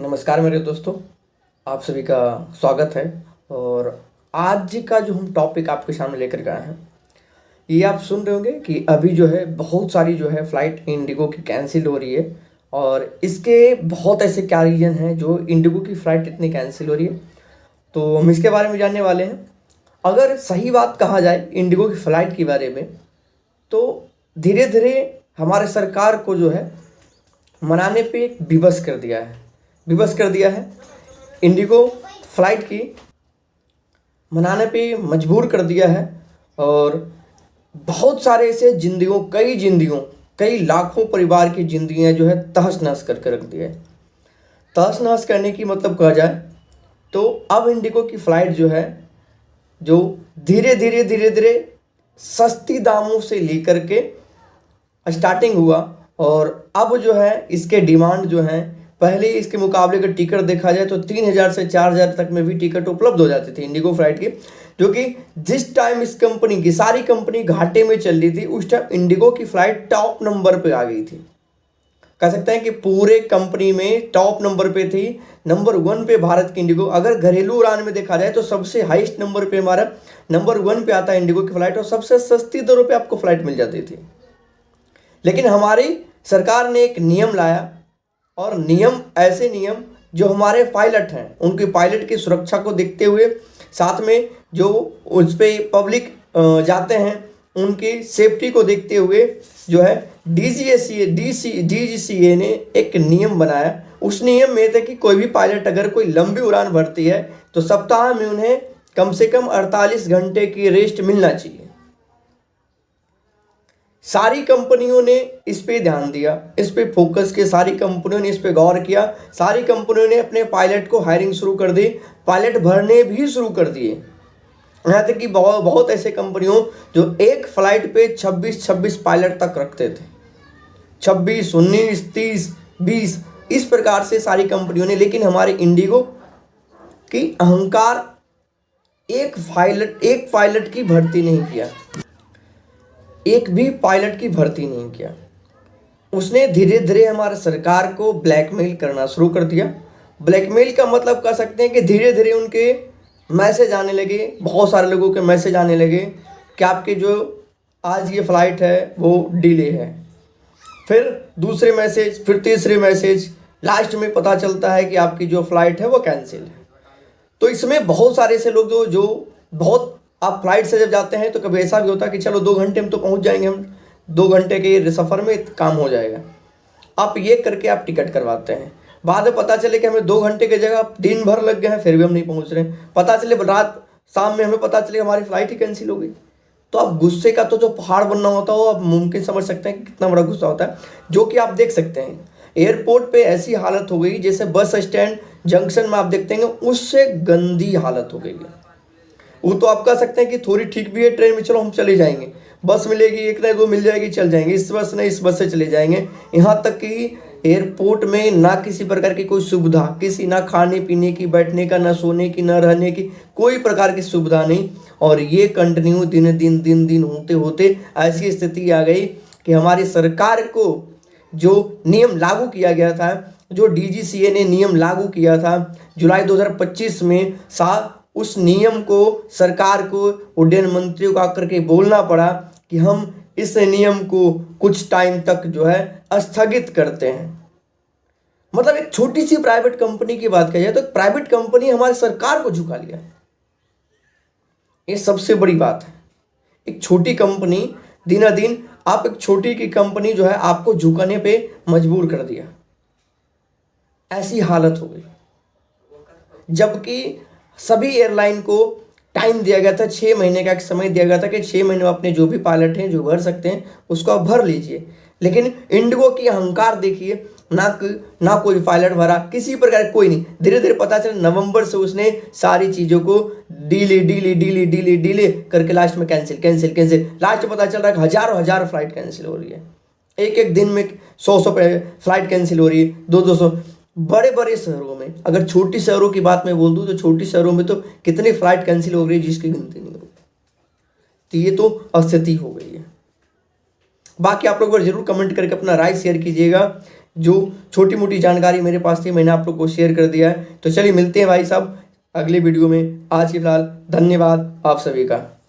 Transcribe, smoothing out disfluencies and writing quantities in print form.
नमस्कार मेरे दोस्तों, आप सभी का स्वागत है। और आज का जो हम टॉपिक आपके सामने लेकर के आए हैं, ये आप सुन रहे होंगे कि अभी जो है बहुत सारी जो है फ़्लाइट इंडिगो की कैंसिल हो रही है। और इसके बहुत ऐसे क्या रीज़न हैं जो इंडिगो की फ़्लाइट इतनी कैंसिल हो रही है, तो हम इसके बारे में जानने वाले हैं। अगर सही बात कहा जाए इंडिगो की फ़्लाइट के बारे में, तो धीरे धीरे हमारे सरकार को जो है मनाने पे एक विवश कर दिया है। इंडिगो फ्लाइट की मनाने पे मजबूर कर दिया है। और बहुत सारे ऐसे कई लाखों परिवार की जिंदगियां जो है तहस नहस करके रख दिया है। तहस नहस करने की मतलब कहा जाए तो अब इंडिगो की फ़्लाइट जो है, जो धीरे धीरे सस्ती दामों से लेकर के स्टार्टिंग हुआ, और अब जो है इसके डिमांड जो है, पहले इसके मुकाबले का टिकट देखा जाए तो 3,000 से 4,000 तक में भी टिकट उपलब्ध हो जाती थी इंडिगो फ्लाइट की। जो कि जिस टाइम इस कंपनी की सारी कंपनी घाटे में चल रही थी, उस टाइम इंडिगो की फ्लाइट टॉप नंबर पे आ गई थी। कह सकते हैं कि पूरे कंपनी में टॉप नंबर पे थी। नंबर 1 पे भारत की इंडिगो, अगर घरेलू उड़ान में देखा जाए तो सबसे हाईएस्ट नंबर पे हमारा नंबर 1 पे आता है इंडिगो की फ्लाइट, और सबसे सस्ती दरों पे आपको फ्लाइट मिल जाती थी। लेकिन हमारी सरकार ने एक नियम लाया, और ऐसे नियम जो हमारे पायलट हैं उनके पायलट की सुरक्षा को देखते हुए, साथ में जो उस पर पब्लिक जाते हैं उनकी सेफ्टी को देखते हुए जो है डीजीसीए ने एक नियम बनाया। उस नियम में था कि कोई भी पायलट अगर कोई लंबी उड़ान भरती है तो सप्ताह में उन्हें कम से कम 48 घंटे की रेस्ट मिलना चाहिए। सारी कंपनियों ने इस पे ध्यान दिया, इस पे फोकस किया, सारी कंपनियों ने इस पे गौर किया। सारी कंपनियों ने अपने पायलट को हायरिंग शुरू कर दी, पायलट भरने भी शुरू कर दिए। यहाँ तक कि बहुत ऐसे कंपनियों जो एक फ्लाइट पे 26 पायलट तक रखते थे, 26, 19, 30, 20, इस प्रकार से सारी कंपनियों ने। लेकिन हमारे इंडिगो की अहंकार एक पायलट की भर्ती नहीं किया, एक भी पायलट की भर्ती नहीं किया। उसने धीरे धीरे हमारे सरकार को ब्लैकमेल करना शुरू कर दिया। ब्लैकमेल का मतलब कह सकते हैं कि धीरे धीरे उनके मैसेज आने लगे, बहुत सारे लोगों के मैसेज आने लगे कि आपकी जो आज ये फ़्लाइट है वो डिले है। फिर दूसरे मैसेज, फिर तीसरे मैसेज, लास्ट में पता चलता है कि आपकी जो फ़्लाइट है वो कैंसिल है। तो इसमें बहुत सारे ऐसे लोग जो बहुत, आप फ्लाइट से जब जाते हैं तो कभी ऐसा भी होता है कि चलो 2 घंटे में तो पहुंच जाएंगे, हम 2 घंटे के सफ़र में काम हो जाएगा। आप ये करके आप टिकट करवाते हैं, बाद में पता चले कि हमें 2 घंटे की जगह दिन भर लग गए हैं, फिर भी हम नहीं पहुंच रहे। पता चले रात शाम में हमें पता चले हमारी फ़्लाइट ही कैंसिल हो गई। तो आप गुस्से का तो जो पहाड़ बनना होता है वो आप मुमकिन समझ सकते हैं कि कितना बड़ा गुस्सा होता है। जो कि आप देख सकते हैं एयरपोर्ट पे ऐसी हालत हो गई जैसे बस स्टैंड जंक्शन में आप देखते हैं उससे गंदी हालत हो गई है। वो तो आप कह सकते हैं कि थोड़ी ठीक भी है, ट्रेन में चलो हम चले जाएंगे, बस मिलेगी, एक नहीं दो मिल जाएगी, चल जाएंगे, इस बस नहीं इस बस से चले जाएंगे। यहाँ तक कि एयरपोर्ट में ना किसी प्रकार की कोई सुविधा, ना खाने पीने की, बैठने का, ना सोने की, ना रहने की, कोई प्रकार की सुविधा नहीं। और ये कंटिन्यू दिन दिन होते होते ऐसी स्थिति आ गई कि हमारी सरकार को जो नियम लागू किया गया था, जो डीजीसीए ने नियम लागू किया था जुलाई 2025 में, उस नियम को सरकार को उड्डयन मंत्रियों को आकर के बोलना पड़ा कि हम इस नियम को कुछ टाइम तक जो है स्थगित करते हैं। मतलब एक छोटी सी प्राइवेट कंपनी की बात की जाए तो प्राइवेट कंपनी हमारी सरकार को झुका लिया, ये सबसे बड़ी बात है। एक छोटी कंपनी दिन आप एक छोटी की कंपनी जो है आपको झुकाने पे मजबूर कर दिया, ऐसी हालत हो गई। जबकि सभी एयरलाइन को टाइम दिया गया था, 6 महीने का एक समय दिया गया था कि 6 महीने में अपने जो भी पायलट हैं जो भर सकते हैं उसको आप भर लीजिए। लेकिन इंडिगो की अहंकार देखिए, ना कोई पायलट भरा, किसी प्रकार कोई नहीं। धीरे धीरे पता चला नवंबर से उसने सारी चीज़ों को डीले करके लास्ट में कैंसिल। लास्ट में पता चल रहा है हज़ारों फ्लाइट कैंसिल हो रही है। एक दिन में 100 फ्लाइट कैंसिल हो रही है, 200। बड़े शहरों में, अगर छोटी शहरों की बात मैं बोल दूं तो छोटी शहरों में तो कितनी फ्लाइट कैंसिल हो रही है जिसकी गिनती नहीं होगी। तो ये तो स्थिति हो गई है। बाकी आप लोग जरूर कमेंट करके अपना राय शेयर कीजिएगा जो छोटी मोटी जानकारी मेरे पास थी मैंने आप लोग को शेयर कर दिया है। तो चलिए मिलते हैं भाई साहब अगले वीडियो में। आज के फिलहाल धन्यवाद आप सभी का।